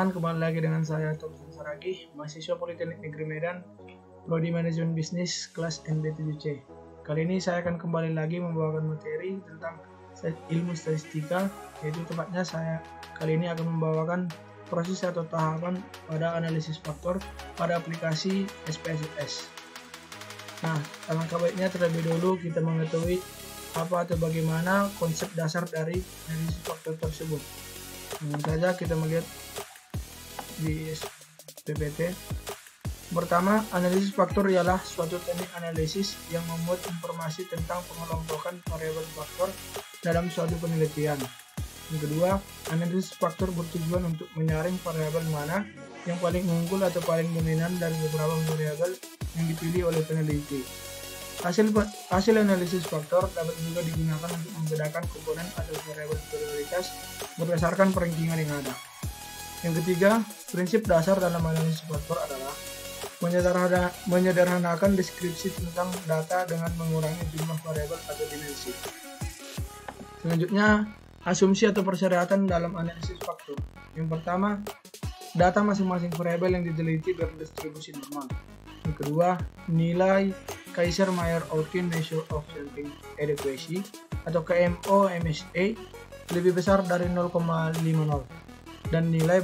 teman-teman, kembali lagi dengan saya Thompson Saragih, mahasiswa Politeknik Negeri Medan, Prodi Manajemen Bisnis kelas NB7C. Kali ini saya akan kembali lagi membawakan materi tentang ilmu statistika, yaitu tepatnya saya kali ini akan membawakan proses atau tahapan pada analisis faktor pada aplikasi SPSS. Nah, alangkah baiknya terlebih dahulu kita mengetahui apa atau bagaimana konsep dasar dari analisis faktor tersebut. Langsung saja kita melihat di PPT. Pertama, analisis faktor ialah suatu teknik analisis yang memuat informasi tentang pengelompokan variabel faktor dalam suatu penelitian. Yang kedua, analisis faktor bertujuan untuk menyaring variabel mana yang paling unggul atau paling dominan dari beberapa variabel yang dipilih oleh peneliti. Hasil analisis faktor dapat juga digunakan untuk membedakan komponen atau variabel prioritas berdasarkan perankingan yang ada. Yang ketiga, prinsip dasar dalam analisis faktor adalah menyederhanakan deskripsi tentang data dengan mengurangi jumlah variabel atau dimensi. Selanjutnya, asumsi atau persyaratan dalam analisis faktor. Yang pertama, data masing-masing variabel yang diteliti berdistribusi normal. Yang kedua, nilai Kaiser-Meyer-Oudkin Measure of Sampling Adequacy atau KMO-MSA lebih besar dari 0,50 dan nilai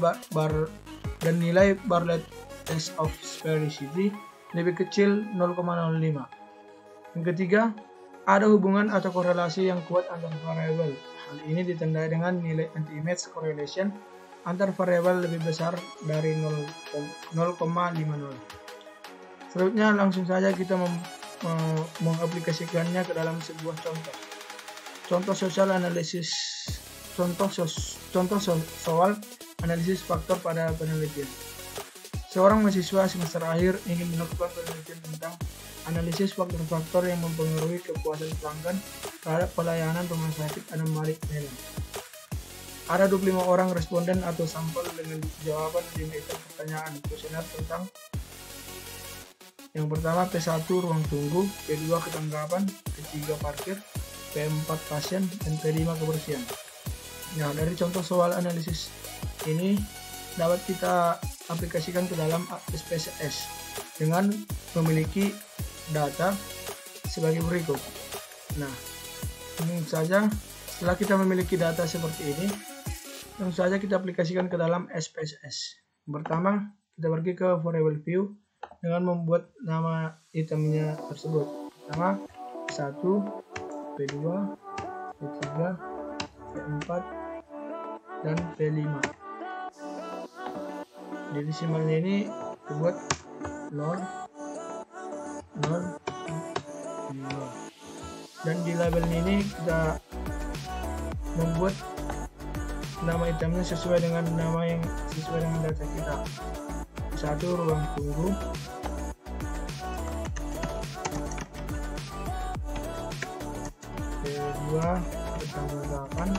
Bartlett Test of Sphericity lebih kecil 0,05. Yang ketiga, ada hubungan atau korelasi yang kuat antar variabel. Hal ini ditandai dengan nilai anti-image correlation antar variabel lebih besar dari 0,50. Selanjutnya langsung saja kita mengaplikasikannya ke dalam sebuah contoh. Contoh soal analisis faktor pada penelitian. Seorang mahasiswa semester akhir ingin melakukan penelitian tentang analisis faktor-faktor yang mempengaruhi kepuasan pelanggan terhadap pelayanan rumah sakit Adam Malik Medan. Ada 25 orang responden atau sampel dengan jawaban 5 item pertanyaan kuesioner tentang yang pertama P1 ruang tunggu, P2 ketangkapan, P3 parkir, P4 pasien, dan P5 kebersihan. Nah, dari contoh soal analisis ini dapat kita aplikasikan ke dalam SPSS dengan memiliki data sebagai berikut. Nah, langsung saja setelah kita memiliki data seperti ini, langsung saja kita aplikasikan ke dalam SPSS. Pertama, kita pergi ke variable view dengan membuat nama itemnya tersebut. Pertama, P1, P2, P3, P4, dan P5. Di desimalnya ini kita buat 0, 0, 0. Dan di labelnya ini kita membuat nama itemnya sesuai dengan nama yang sesuai dengan data kita. P1 ruang tunggu, P2 ketangkapan,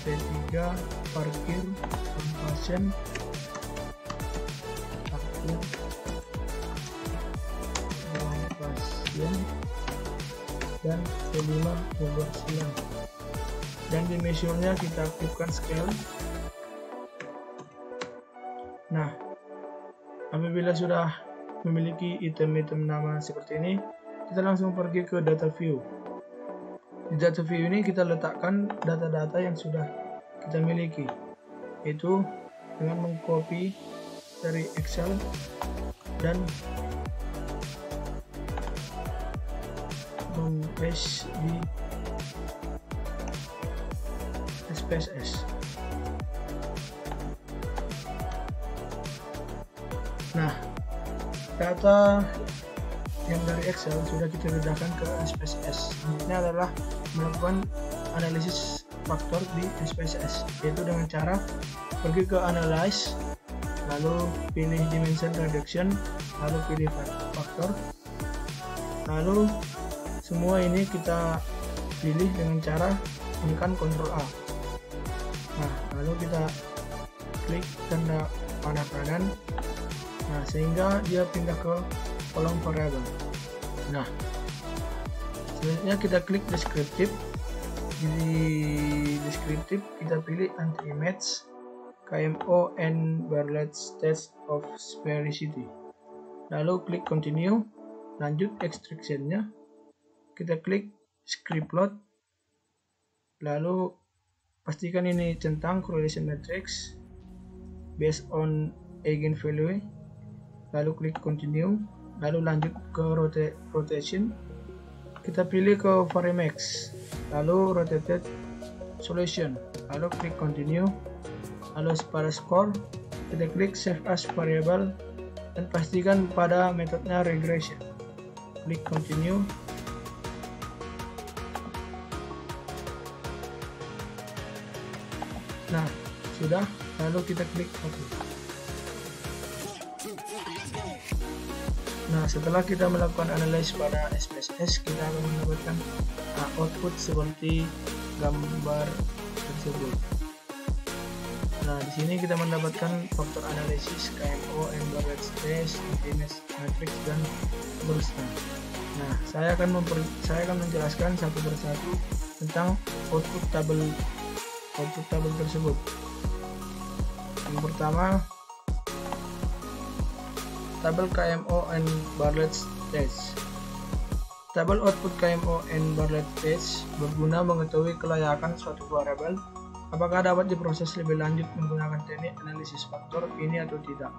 P3 parkir pasien, ruang pasien, dan P5 kebersihan. Dan di measure-nya kita aktifkan scale. Nah, apabila sudah memiliki item-item nama seperti ini, kita langsung pergi ke data view. Di data view ini kita letakkan data-data yang sudah kita miliki, yaitu dengan mengcopy dari Excel dan mem-paste di SPSS. Nah, data yang dari Excel sudah kita pindahkan ke SPSS. Selanjutnya adalah melakukan analisis faktor di SPSS, yaitu dengan cara pergi ke Analyze, lalu pilih Dimension Reduction, lalu pilih faktor, lalu semua ini kita pilih dengan cara menekan Ctrl A. Nah, lalu kita klik tanda panah kanan. Nah, sehingga dia pindah ke kolom variabel. Nah, selanjutnya kita klik deskriptif. Di deskriptif kita pilih anti image, KMO and Bartlett's test of sphericity. Lalu klik continue, lanjut extraction-nya. Kita klik script plot. Lalu pastikan ini centang correlation matrix based on eigenvalue. Lalu klik continue, lalu lanjut ke rotation. Kita pilih ke Varimax, lalu rotated solution, lalu klik continue. Lalu pada score kita klik save as variable dan pastikan pada metodenya regression. Klik continue. Nah, sudah. Lalu kita klik OK. Nah, setelah kita melakukan analysis pada SPSS, kita akan mendapatkan output seperti gambar tersebut. Nah, di sini kita mendapatkan faktor analisis KMO and Bartlett's test, anti-match matrix dan seterusnya. Nah, saya akan menjelaskan satu persatu tentang output tabel tersebut. Yang pertama, tabel KMO and Bartlett's test. Tabel output KMO and Bartlett's test berguna mengetahui kelayakan suatu variabel apakah dapat diproses lebih lanjut menggunakan teknik analisis faktor ini atau tidak.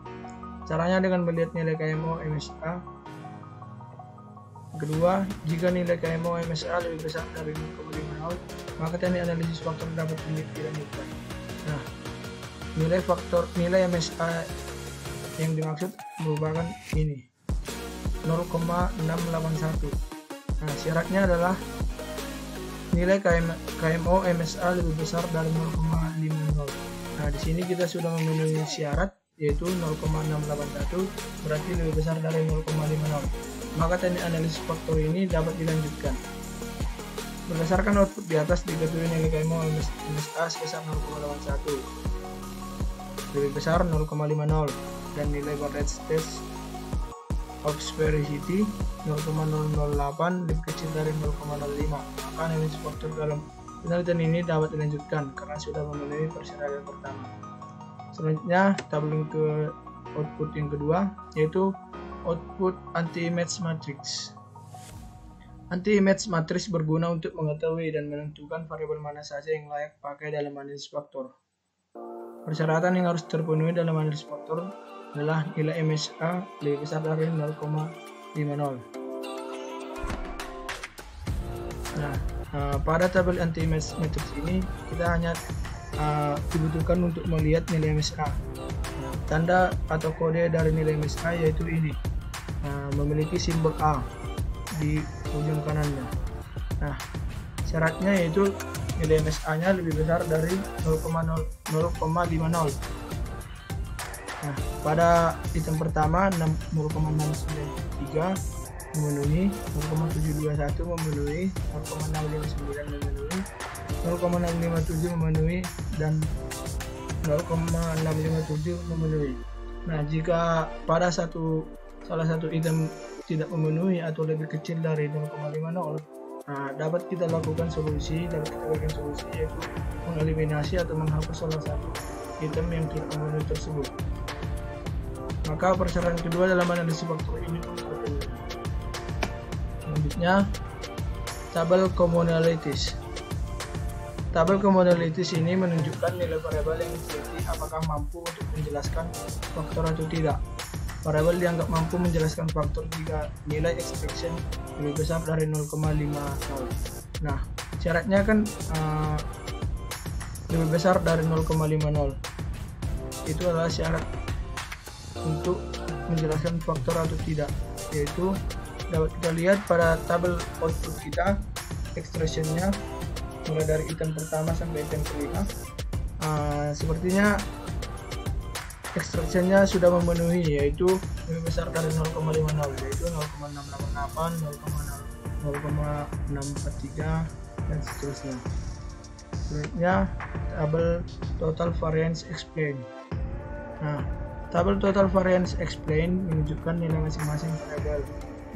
Caranya dengan melihat nilai KMO MSA. Kedua, jika nilai KMO MSA lebih besar dari 0,50, maka teknik analisis faktor dapat dilanjutkan. Nah, nilai MSA yang dimaksud merupakan ini 0,681. Nah, syaratnya adalah nilai KMO MSA lebih besar dari 0,50. Nah, di sini kita sudah memenuhi syarat, yaitu 0,681 berarti lebih besar dari 0,50. Maka teknik analisis faktor ini dapat dilanjutkan. Berdasarkan output di atas diketahui nilai KMO MSA sebesar 0,81 lebih besar 0,50 dan nilai Bartlett's test of sphericity 0,008 lebih kecil dari 0,05. Maka analisis faktor dalam penelitian ini dapat dilanjutkan karena sudah memenuhi persyaratan pertama. Selanjutnya, tabel ke output yang kedua, yaitu output anti-match matrix. Anti-match matrix berguna untuk mengetahui dan menentukan variabel mana saja yang layak pakai dalam analisis faktor. Persyaratan yang harus terpenuhi dalam analisis faktor adalah nilai MSA lebih besar dari 0,50. Nah, pada tabel anti-match matrix ini kita hanya dibutuhkan untuk melihat nilai MSA. Tanda atau kode dari nilai MSA yaitu ini, memiliki simbol A di ujung kanannya. Nah, syaratnya yaitu nilai MSA-nya lebih besar dari 0,50. Nah, pada item pertama 0,693 memenuhi, 0,721 memenuhi, 0,659 memenuhi, 0,657 memenuhi, dan 0,657 memenuhi. Nah, jika pada salah satu item tidak memenuhi atau lebih kecil dari 0,50, dapat kita berikan solusi yaitu mengeliminasi atau menghapus salah satu item yang tidak memenuhi tersebut. Maka persyaratan kedua dalam analisis faktor ini terpenuhi. Selanjutnya, tabel commonalities. Tabel commonalities ini menunjukkan nilai variabel yang diteliti apakah mampu untuk menjelaskan faktor atau tidak. Variabel dianggap mampu menjelaskan faktor jika nilai extraction lebih besar dari 0,50. Nah, syaratnya kan lebih besar dari 0,50. Itu adalah syarat untuk menjelaskan faktor atau tidak, yaitu dapat kita lihat pada tabel output kita, extraction-nya mulai dari item pertama sampai item kelima. Sepertinya extraction-nya sudah memenuhi, yaitu lebih besar dari 0,50, yaitu 0,688, 0,643 dan seterusnya. Selanjutnya, tabel total variance explain. Nah, tabel total variance explain menunjukkan nilai masing-masing variabel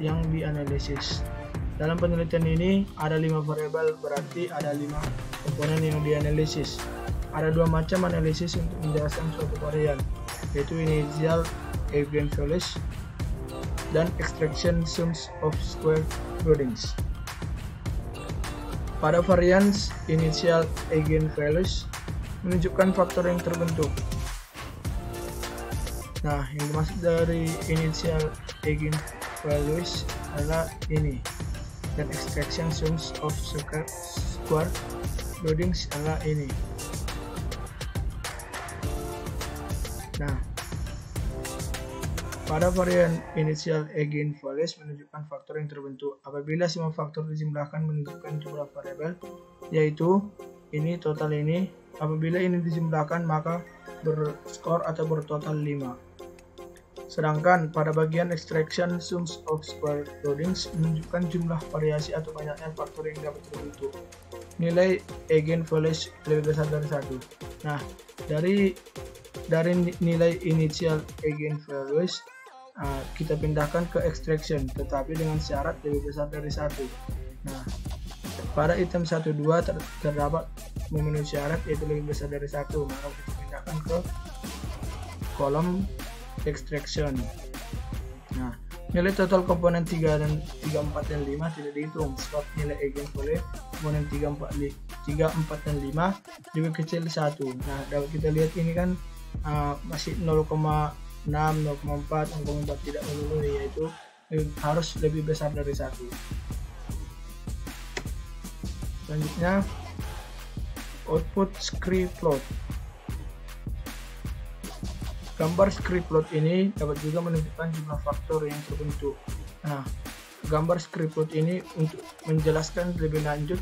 yang dianalisis. Dalam penelitian ini ada 5 variabel, berarti ada 5 komponen yang dianalisis. Ada dua macam analisis untuk menjelaskan suatu varian, yaitu initial eigenvalues dan extraction sums of square rootings. Pada varians, initial eigenvalues menunjukkan faktor yang terbentuk. Nah, yang dimaksud dari initial eigenvalues adalah ini, dan extraction sums of square rootings adalah ini. Nah, pada varian initial eigenvalues menunjukkan faktor yang terbentuk apabila semua faktor dijumlahkan menunjukkan jumlah variabel, yaitu ini total ini. Apabila ini dijumlahkan maka berskor atau bertotal 5. Sedangkan pada bagian extraction sums of square rootings menunjukkan jumlah variasi atau banyaknya faktor yang dapat terbentuk. Nilai eigenvalues lebih besar dari 1. Nah, dari nilai initial eigenvalues kita pindahkan ke extraction, tetapi dengan syarat lebih besar dari 1. Nah, pada item 1, 2 terdapat memenuhi syarat yaitu lebih besar dari 1, maka kita pindahkan ke kolom extraction. Nah, nilai total komponen 3, 4, dan 5 tidak dihitung sebab nilai eigenvalue komponen 3, 4, dan 5 lebih kecil 1. Nah, dapat kita lihat ini kan masih 0,6, 0,4, 0,4 tidak memenuhi, yaitu harus lebih besar dari 1. Selanjutnya, output script plot. Gambar script plot ini dapat juga menunjukkan jumlah faktor yang terbentuk. Nah, gambar script plot ini untuk menjelaskan lebih lanjut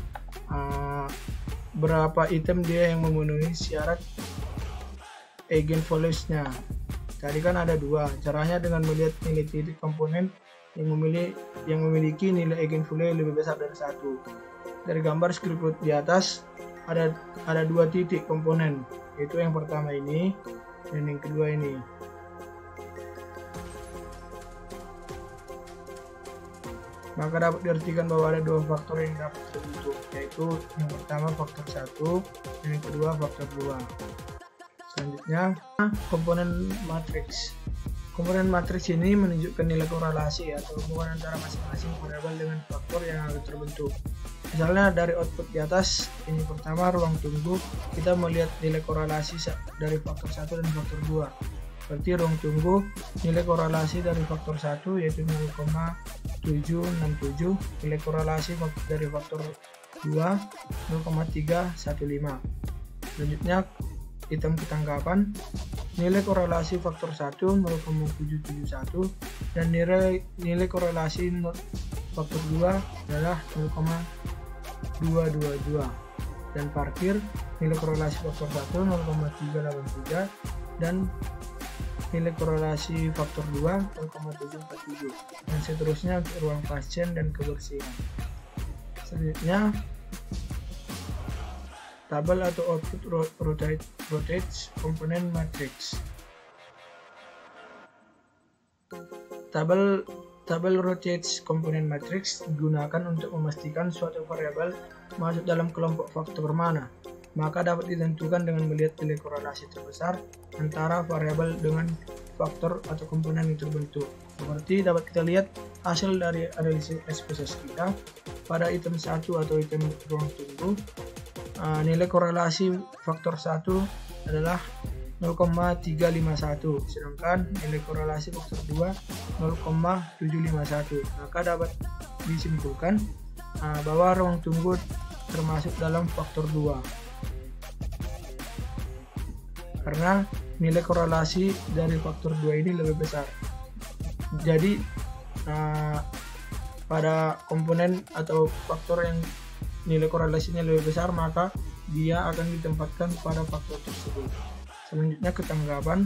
berapa item dia yang memenuhi syarat eigenvalues-nya. Tadi kan ada 2. Caranya dengan melihat nilai titik komponen yang memiliki nilai eigenvalue lebih besar dari 1. Dari gambar script plot di atas ada 2 titik komponen, yaitu yang pertama ini dan yang kedua ini. Maka dapat diartikan bahwa ada 2 faktor yang dapat terbentuk, yaitu yang pertama faktor 1 dan yang kedua faktor 2. Selanjutnya, komponen matriks. Komponen matriks ini menunjukkan nilai korelasi atau hubungan antara masing-masing variabel dengan faktor yang akan terbentuk. Misalnya dari output di atas, ini pertama ruang tunggu, kita melihat nilai korelasi dari faktor 1 dan faktor 2. Berarti ruang tunggu nilai korelasi dari faktor 1 yaitu 0,767, nilai korelasi dari faktor 2 0,315. Selanjutnya, item ketangkapan, nilai korelasi faktor 1 0,771 dan nilai korelasi faktor 2 adalah 0,222, dan parkir nilai korelasi faktor 1 0,383 dan nilai korelasi faktor 2 0,747, dan seterusnya untuk ruang pasien dan kebersihan. Selanjutnya, tabel atau output rotates komponen matrix. Tabel rotates komponen matrix digunakan untuk memastikan suatu variabel masuk dalam kelompok faktor mana. Maka dapat ditentukan dengan melihat nilai korelasi terbesar antara variabel dengan faktor atau komponen yang terbentuk. Seperti dapat kita lihat hasil dari analisis SPSS kita pada item 1 atau item ruang tunggu. Nilai korelasi faktor 1 adalah 0,351, sedangkan nilai korelasi faktor 2 0,751. Maka dapat disimpulkan bahwa ruang tunggu termasuk dalam faktor 2 karena nilai korelasi dari faktor 2 ini lebih besar. Jadi pada komponen atau faktor yang nilai korelasinya lebih besar, maka dia akan ditempatkan pada faktor tersebut. Selanjutnya, ketangkapan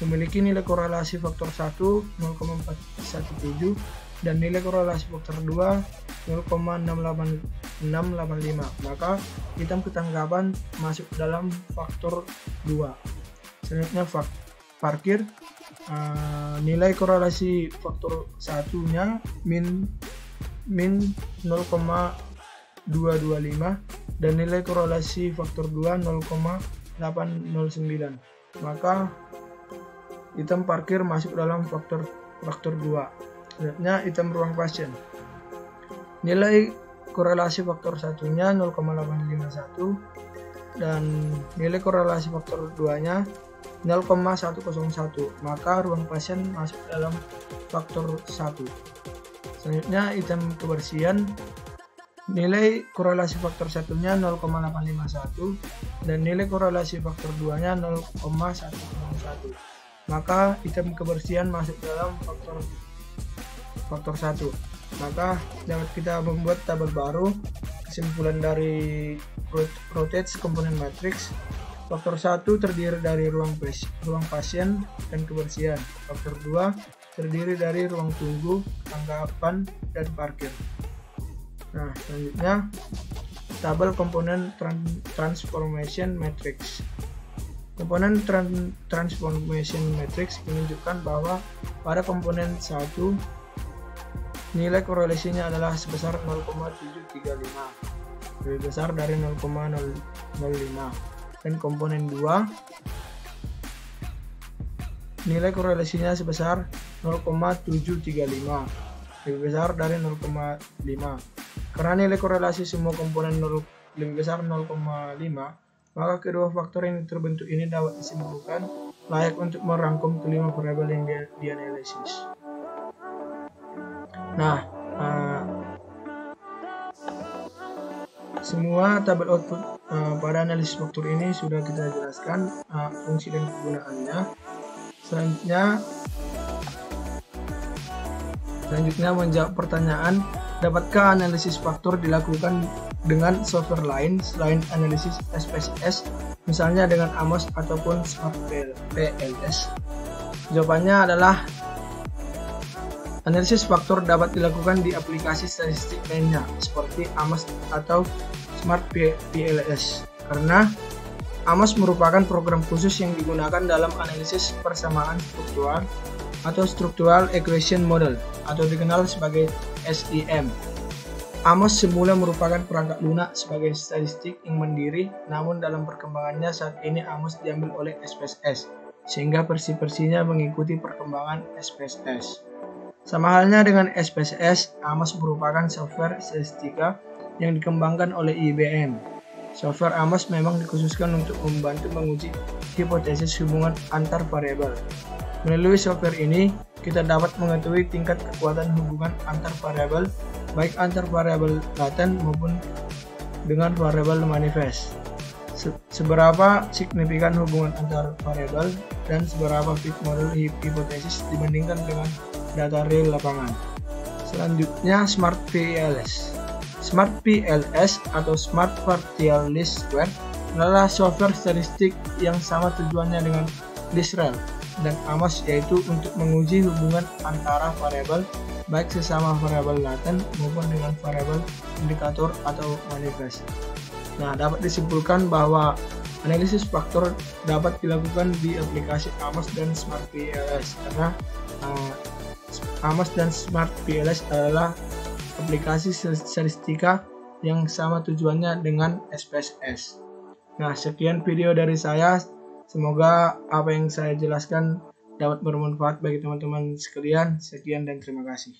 memiliki nilai korelasi faktor 1 0,417 dan nilai korelasi faktor 2 0,68685, maka item ketangkapan masuk dalam faktor 2. Selanjutnya, parkir, nilai korelasi faktor 1 nya min 0,225 dan nilai korelasi faktor 2 0,809. Maka item parkir masuk dalam faktor 2. Selanjutnya item ruang pasien. Nilai korelasi faktor 1-nya 0,851 dan nilai korelasi faktor 2-nya 0,101. Maka ruang pasien masuk dalam faktor 1. Selanjutnya item kebersihan. Nilai korelasi faktor 1-nya 0,851 dan nilai korelasi faktor 2-nya 0,101. Maka item kebersihan masuk dalam faktor 1. Maka dapat kita membuat tabel baru. Kesimpulan dari rotate komponen matriks. Faktor 1 terdiri dari ruang pasien dan kebersihan. Faktor 2 terdiri dari ruang tunggu, tanggapan, dan parkir. Nah, selanjutnya tabel komponen transformation matrix. Komponen transformation matrix menunjukkan bahwa pada komponen 1 nilai korelasinya adalah sebesar 0,735, lebih besar dari 0,005. Dan komponen 2 nilai korelasinya sebesar 0,735, lebih besar dari 0,5. Karena nilai korelasi semua komponen lebih besar 0,5, maka kedua faktor yang terbentuk ini dapat disimpulkan layak untuk merangkum kelima variabel yang dianalisis. Nah, semua tabel output pada analisis faktor ini sudah kita jelaskan fungsi dan kegunaannya. Selanjutnya menjawab pertanyaan, dapatkah analisis faktor dilakukan dengan software lain selain analisis SPSS, misalnya dengan Amos ataupun Smart PLS? Jawabannya adalah analisis faktor dapat dilakukan di aplikasi statistik lainnya seperti Amos atau Smart PLS, karena Amos merupakan program khusus yang digunakan dalam analisis persamaan struktural atau Structural Equation Model atau dikenal sebagai SEM. Amos semula merupakan perangkat lunak sebagai statistik yang mandiri, namun dalam perkembangannya saat ini Amos diambil oleh SPSS, sehingga versi-versinya mengikuti perkembangan SPSS. Sama halnya dengan SPSS, Amos merupakan software statistika yang dikembangkan oleh IBM. Software Amos memang dikhususkan untuk membantu menguji hipotesis hubungan antar variabel. Melalui software ini, kita dapat mengetahui tingkat kekuatan hubungan antar variabel, baik antar variabel laten maupun dengan variabel manifest. Seberapa signifikan hubungan antar variabel dan seberapa fit model hipotesis dibandingkan dengan data real lapangan. Selanjutnya, Smart PLS. Smart PLS atau Smart Partial Least Square adalah software statistik yang sama tujuannya dengan least rel dan Amos, yaitu untuk menguji hubungan antara variabel baik sesama variabel laten maupun dengan variabel indikator atau manifest. Nah, dapat disimpulkan bahwa analisis faktor dapat dilakukan di aplikasi Amos dan Smart PLS karena Amos dan Smart PLS adalah aplikasi statistika yang sama tujuannya dengan SPSS. Nah, sekian video dari saya. Semoga apa yang saya jelaskan dapat bermanfaat bagi teman-teman sekalian. Sekian dan terima kasih.